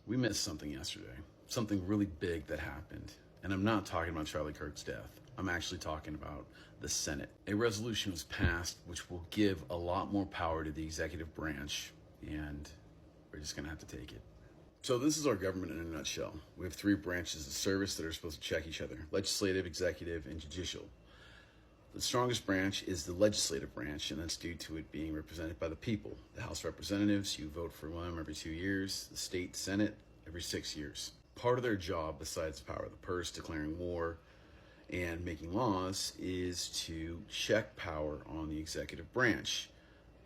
We missed something yesterday, something really big that happened. And I'm not talking about Charlie Kirk's death. I'm actually talking about the Senate. A resolution was passed which will give a lot more power to the executive branch, and we're just gonna have to take it. So this is our government in a nutshell. We have three branches of service that are supposed to check each other: legislative, executive, and judicial. The strongest branch is the legislative branch, and that's due to it being represented by the people. The House of Representatives, you vote for them every 2 years. The state Senate, every 6 years. Part of their job, besides the power of the purse, declaring war, and making laws, is to check power on the executive branch.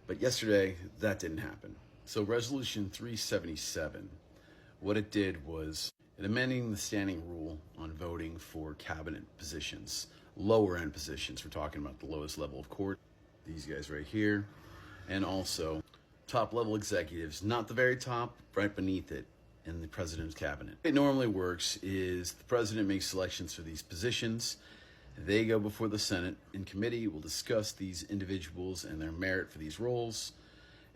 But yesterday, that didn't happen. So Resolution 377, what it did was it amending the standing rule on voting for cabinet positions, lower end positions. We're talking about the lowest level of court, these guys right here, and also top level executives, not the very top, right beneath it in the president's cabinet. It normally works is the president makes selections for these positions. They go before the Senate in committee, will discuss these individuals and their merit for these roles,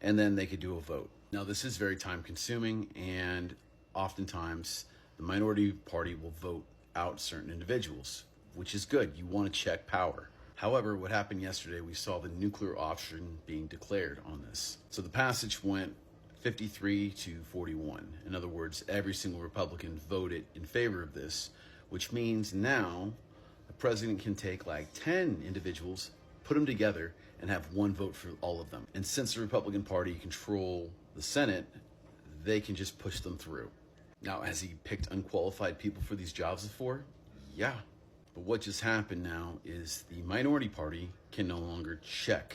and then they could do a vote. Now this is very time consuming, and oftentimes the minority party will vote out certain individuals, which is good. You want to check power. However, what happened yesterday, we saw the nuclear option being declared on this. So the passage went 53 to 41. In other words, every single Republican voted in favor of this, which means now the president can take like 10 individuals, put them together, and have one vote for all of them. And since the Republican Party control the Senate, they can just push them through. Now, has he picked unqualified people for these jobs before? Yeah. But what just happened now is the minority party can no longer check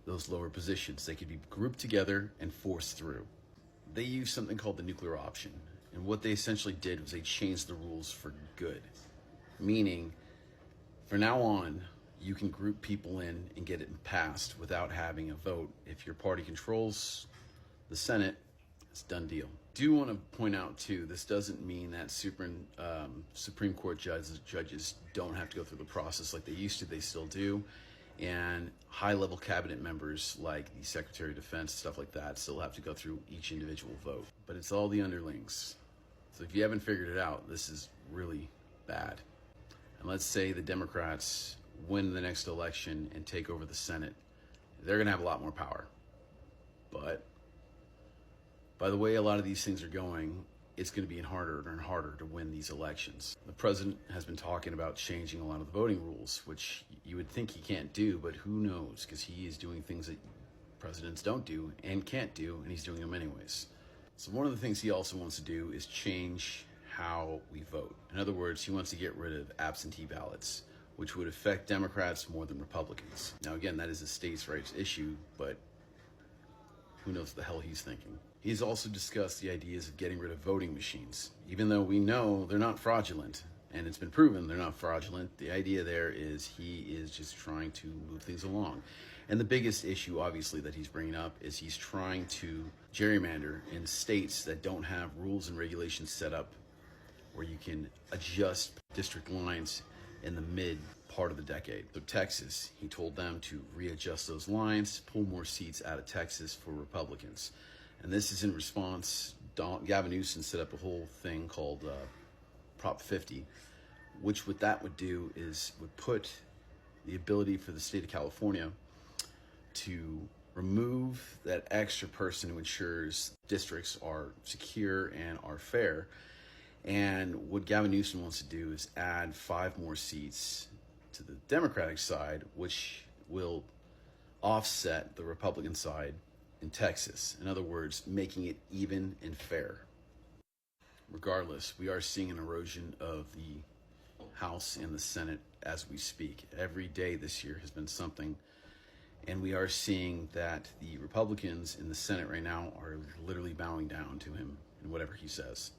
those lower positions. They could be grouped together and forced through. They used something called the nuclear option. And what they essentially did was they changed the rules for good. Meaning, for now on, you can group people in and get it passed without having a vote. If your party controls the Senate, it's a done deal. Do want to point out too, this doesn't mean that Supreme Court judges don't have to go through the process like they used to. They still do. And high-level cabinet members like the Secretary of Defense, stuff like that, still have to go through each individual vote. But it's all the underlings. So if you haven't figured it out, this is really bad. And let's say the Democrats win the next election and take over the Senate. They're going to have a lot more power. But by the way a lot of these things are going, it's going to be harder and harder to win these elections. The president has been talking about changing a lot of the voting rules, which you would think he can't do, but who knows, because he is doing things that presidents don't do and can't do, and he's doing them anyways. So one of the things he also wants to do is change how we vote. In other words, he wants to get rid of absentee ballots, which would affect Democrats more than Republicans. Now again, that is a states' rights issue, but who knows what the hell he's thinking. He's also discussed the ideas of getting rid of voting machines. Even though we know they're not fraudulent, and it's been proven they're not fraudulent, the idea there is he is just trying to move things along. And the biggest issue, obviously, that he's bringing up is he's trying to gerrymander in states that don't have rules and regulations set up where you can adjust district lines in the mid part of the decade. So Texas, he told them to readjust those lines, pull more seats out of Texas for Republicans. And this is in response, Gavin Newsom set up a whole thing called Prop 50, which what that would do is would put the ability for the state of California to remove that extra person who ensures districts are secure and are fair. And what Gavin Newsom wants to do is add 5 more seats to the Democratic side, which will offset the Republican side in Texas. In other words, making it even and fair. Regardless, we are seeing an erosion of the House and the Senate as we speak. Every day this year has been something. And we are seeing that the Republicans in the Senate right now are literally bowing down to him and whatever he says.